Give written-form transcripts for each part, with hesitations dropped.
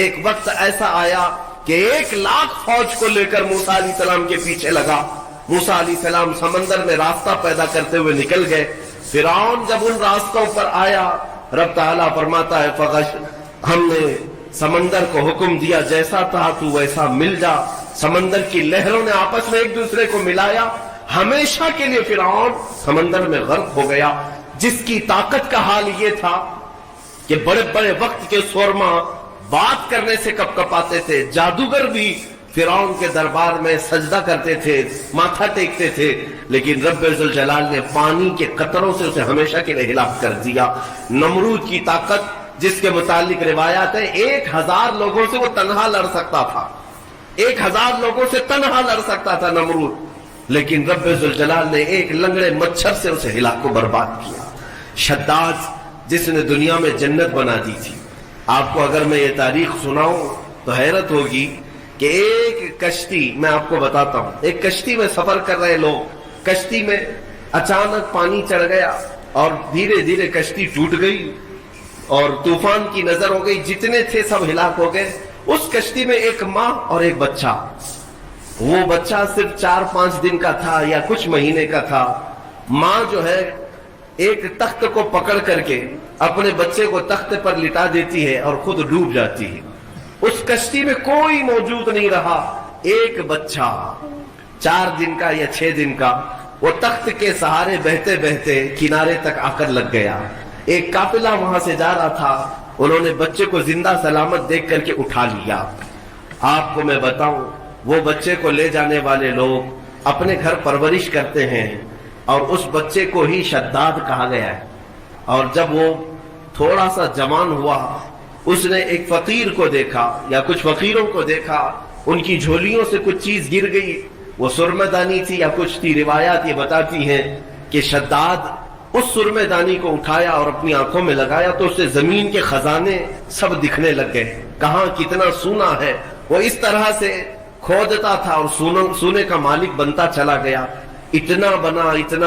ایک وقت ایسا آیا کہ 1,00,000 فوج کو لے کر موسیٰ علیہ السلام کے پیچھے لگا. موسیٰ علیہ السلام سمندر میں راستہ پیدا کرتے ہوئے نکل گئے. فرعون جب ان راستوں پر آیا، رب تعالیٰ فرماتا ہے فغش، ہم نے سمندر کو حکم دیا جیسا تھا تو ویسا مل جا. سمندر کی لہروں نے آپس میں ایک دوسرے کو ملایا. ہمیشہ کے لیے فرعون سمندر میں غرق ہو گیا، جس کی طاقت کا حال یہ تھا کہ بڑے بڑے وقت کے سورما بات کرنے سے کپ کپاتے تھے. جادوگر بھی فرعون کے دربار میں سجدہ کرتے تھے، ماتھا ٹیکتے تھے، لیکن رب ذوالجلال نے پانی کے قطروں سے اسے ہمیشہ کے لیے ہلاک کر دیا. نمرود کی طاقت، جس کے متعلق روایات ہے 1,000 لوگوں سے وہ تنہا لڑ سکتا تھا، 1,000 لوگوں سے تنہا لڑ سکتا تھا نمرود، لیکن رب ذوالجلال نے ایک لنگڑے مچھر سے اسے ہلاک و برباد کیا. شداد جس نے دنیا میں جنت بنا دی تھی، آپ کو اگر میں یہ تاریخ سناؤں تو حیرت ہوگی کہ ایک کشتی، میں آپ کو بتاتا ہوں، ایک کشتی میں سفر کر رہے لوگ، کشتی میں اچانک پانی چڑھ گیا اور دھیرے دھیرے کشتی ٹوٹ گئی اور طوفان کی نظر ہو گئی، جتنے تھے سب ہلاک ہو گئے. اس کشتی میں ایک ماں اور ایک بچہ، وہ بچہ صرف 4-5 دن کا تھا یا کچھ مہینے کا تھا. ماں جو ہے ایک تخت کو پکڑ کر کے اپنے بچے کو تخت پر لٹا دیتی ہے اور خود ڈوب جاتی ہے. اس کشتی میں کوئی موجود نہیں رہا. ایک بچہ 4 دن کا یا 6 دن کا وہ تخت کے سہارے بہتے بہتے کنارے تک آ کر لگ گیا. ایک قافلہ وہاں سے جا رہا تھا، انہوں نے بچے کو زندہ سلامت دیکھ کر کے اٹھا لیا. آپ کو میں بتاؤں، وہ بچے کو لے جانے والے لوگ اپنے گھر پرورش کرتے ہیں اور اس بچے کو ہی شداد کہا گیا ہے. اور جب وہ تھوڑا سا جوان ہوا، اس نے ایک فقیر کو دیکھا یا کچھ فقیروں کو دیکھا، ان کی جھولیوں سے کچھ چیز گر گئی، وہ سرمہ دانی تھی یا کچھ تھی. روایات یہ بتاتی ہیں کہ شداد اس سرمہ دانی کو اٹھایا اور اپنی آنکھوں میں لگایا تو اسے زمین کے خزانے سب دکھنے لگ گئے، کہاں کتنا سونا ہے. وہ اس طرح سے کھودتا تھا اور سونے کا مالک بنتا چلا گیا. اتنا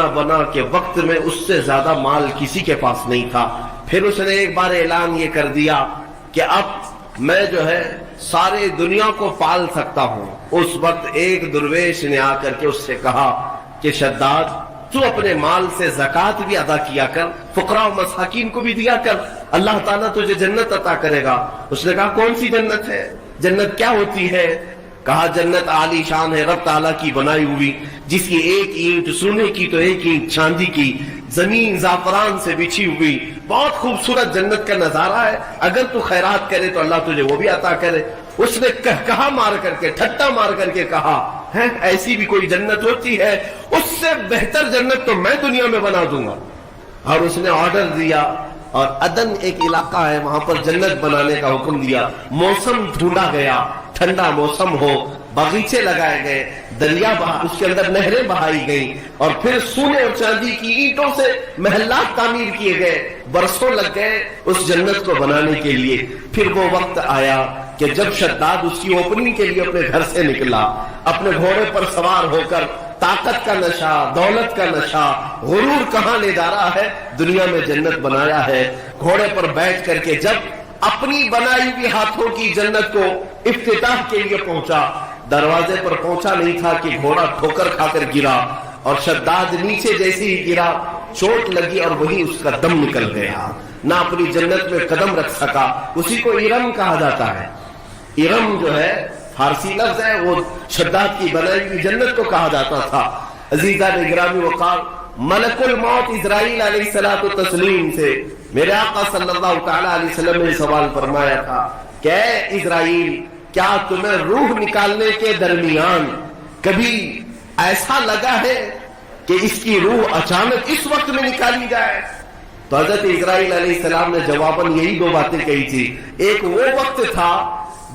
بنا کہ وقت میں اس سے زیادہ مال کسی کے پاس نہیں تھا. پھر اس نے ایک بار اعلان یہ کر دیا کہ اب میں جو ہے سارے دنیا کو پال سکتا ہوں. اس وقت ایک درویش نے آ کر کے اس سے کہا کہ شداد، تو اپنے مال سے زکوٰۃ بھی ادا کیا کر، فقراء و مساکین کو بھی دیا کر، اللہ تعالیٰ تجھے جنت عطا کرے گا. اس نے کہا کون سی جنت ہے؟ جنت کیا ہوتی ہے؟ کہا جنت عالی شان ہے، رب تعالیٰ کی بنائی ہوئی، جس کی ایک اینٹ سونے کی تو ایک اینٹ چاندی کی، زمین زعفران سے بچھی ہوئی، بہت خوبصورت جنت کا نظارہ ہے. اگر تو خیرات کرے تو اللہ تجھے وہ بھی عطا کرے. اس نے کہا مار کر کے، ٹھٹا مار کر کے کہا ہے ایسی بھی کوئی جنت ہوتی ہے؟ اس سے بہتر جنت تو میں دنیا میں بنا دوں گا. اور اس نے آرڈر دیا اور عدن ایک علاقہ ہے، وہاں پر جنت بنانے کا حکم دیا. موسم ڈھونڈا گیا، ٹھنڈا موسم ہو، باغیچے لگائے گئے، دریا اس کے اندر نہریں بہائی گئی، اور پھر سونے اور چاندی کی اینٹوں سے محلات تعمیر کیے گئے. برسوں لگ گئے اس جنت کو بنانے کے لیے. پھر وہ وقت آیا کہ جب شداد اس کی اوپننگ کے لیے اپنے گھر سے نکلا، اپنے گھوڑے پر سوار ہو کر، طاقت کا نشہ، دولت کا نشہ، غرور کہاں لے جا رہا ہے، دنیا میں جنت بنایا ہے. گھوڑے پر بیٹھ کر کے جب اپنی بنائی ہوئی ہاتھوں کی جنت کو افتتاح کے لیے پہنچا، دروازے پر پہنچا نہیں تھا کہ گھوڑا ٹھوکر کھا کر گرا، اور شداد نیچے جیسے ہی گرا چوٹ لگی اور وہی اس کا دم نکل گیا. نہ اپنی جنت میں قدم رکھ سکا. اسی کو ارم کہا جاتا ہے. ارم جو ہے فارسی لفظ ہے، وہ شداد کی بنائی ہوئی جنت کو کہا جاتا تھا. عزیزان گرامی وقار، ملک الموت اسرائیل علیہ الصلوۃ والتسلیم سے میرے آقا صلی اللہ تعالی علیہ وسلم نے سوال فرمایا تھا کہ اے اسرائیل، کیا تمہیں روح نکالنے کے درمیان کبھی ایسا لگا ہے کہ اس کی روح اچانک اس وقت میں نکالی جائے؟ تو حضرت اسرائیل علیہ السلام نے جواباً یہی 2 باتیں کہی تھی. ایک وہ وقت تھا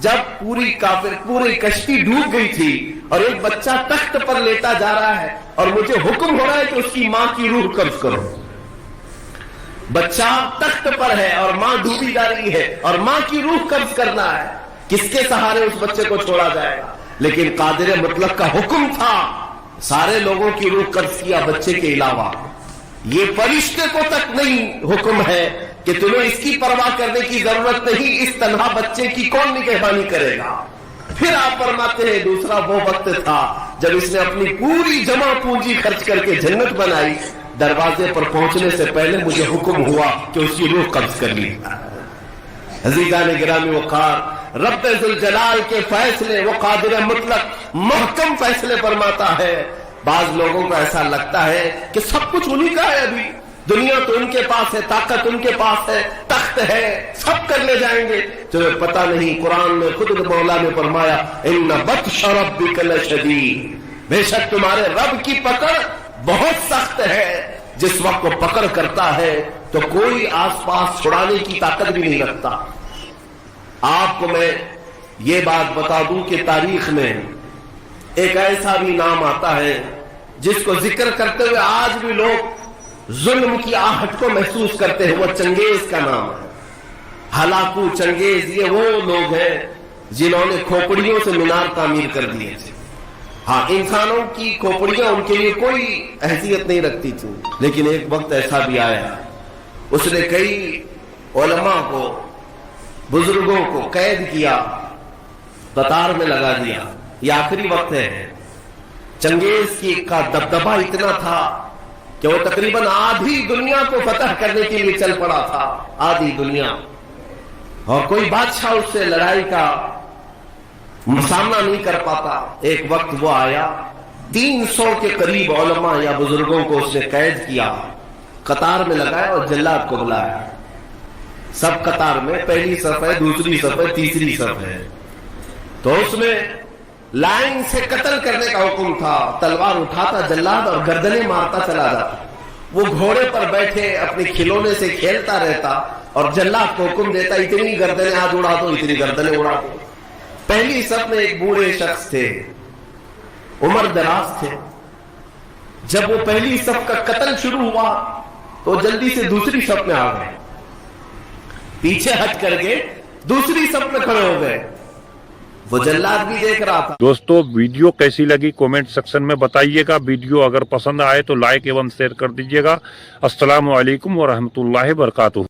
جب پوری کشتی ڈوب گئی تھی اور ایک بچہ تخت پر لیٹا جا رہا ہے اور مجھے حکم ہو رہا ہے کہ اس کی ماں کی روح قبض کرو. بچہ تخت پر ہے اور ماں ڈوبی جا رہی ہے اور ماں کی روح قبض کرنا ہے. کس کے سہارے اس بچے کو چھوڑا جائے گا؟ لیکن قادر مطلق کا حکم تھا، سارے لوگوں کی روح قبض کیا بچے کے علاوہ. یہ فرشتے کو تک نہیں حکم ہے کہ تمہیں اس کی پرواہ کرنے کی ضرورت نہیں، اس تنہا بچے کی کون نگہبانی کرے گا؟ پھر آپ فرماتے ہیں دوسرا وہ وقت تھا جب اس نے اپنی پوری جمع پونجی خرچ کر کے جنت بنائی، دروازے پر پہنچنے سے پہلے مجھے حکم ہوا کہ اس کی روح قبض کر لی۔ عزیزان گرامی وقار، رب ذوالجلال کے فیصلے، وہ قادر مطلق محکم فیصلے فرماتا ہے۔ بعض لوگوں کو ایسا لگتا ہے کہ سب کچھ انہی کا ہے، ابھی دنیا تو ان کے پاس ہے، طاقت ان کے پاس ہے، تخت ہے، سب کر لے جائیں گے۔ تمہیں پتہ نہیں، قرآن میں خود مولا نے فرمایا ان بطش ربک لشدید، بے شک تمہارے رب کی پکڑ بہت سخت ہے۔ جس وقت وہ پکڑ کرتا ہے تو کوئی آس پاس چھڑانے کی طاقت بھی نہیں رکھتا۔ آپ کو میں یہ بات بتا دوں کہ تاریخ میں ایک ایسا بھی نام آتا ہے جس کو ذکر کرتے ہوئے آج بھی لوگ ظلم کی آہٹ کو محسوس کرتے ہیں، وہ چنگیز کا نام ہے۔ ہلاکو چنگیز، یہ وہ لوگ ہیں جنہوں نے کھوپڑیوں سے مینار تعمیر کر دیے تھے۔ ہاں، انسانوں کی کھوپڑیاں ان کے لیے کوئی حیثیت نہیں رکھتی تھی، لیکن ایک وقت ایسا بھی آیا اس نے کئی علماء کو، بزرگوں کو قید کیا، قطار میں لگا دیا۔ یہ آخری وقت ہے۔ چنگیز کا دبدبہ اتنا تھا کہ وہ تقریباً آدھی دنیا کو فتح کرنے کے لیے چل پڑا تھا، آدھی دنیا، اور کوئی بادشاہ اس سے لڑائی کا سامنا نہیں کر پاتا۔ ایک وقت وہ آیا، 300 کے قریب علماء یا بزرگوں کو اس نے قید کیا، قطار میں لگایا اور جلاد کو بلایا۔ سب قطار میں، پہلی صف ہے، دوسری صف ہے، تیسری صف ہے، تو اس میں لائن سے قتل کرنے کا حکم تھا۔ تلوار اٹھاتا جلاد اور گردنیں مارتا چلا جاتا، وہ گھوڑے پر بیٹھے اپنے کھلونے سے کھیلتا رہتا اور جلاد کو حکم دیتا اتنی گردنیں آج اڑا دو، اتنی گردنیں اڑا دو۔ پہلی صف میں ایک بوڑھے شخص تھے، عمر دراز تھے۔ جب وہ پہلی صف کا قتل شروع ہوا تو جلدی سے دوسری صف میں آ گئے، پیچھے ہٹ کر کے دوسری صف میں کھڑے ہو گئے۔ وہ جلاد بھی دیکھ رہا تھا۔ دوستو، ویڈیو کیسی لگی کومنٹ سیکشن میں بتائیے گا۔ ویڈیو اگر پسند آئے تو لائک ایوم شیئر کر دیجیے گا۔ السلام علیکم ورحمۃ اللہ وبرکاتہ۔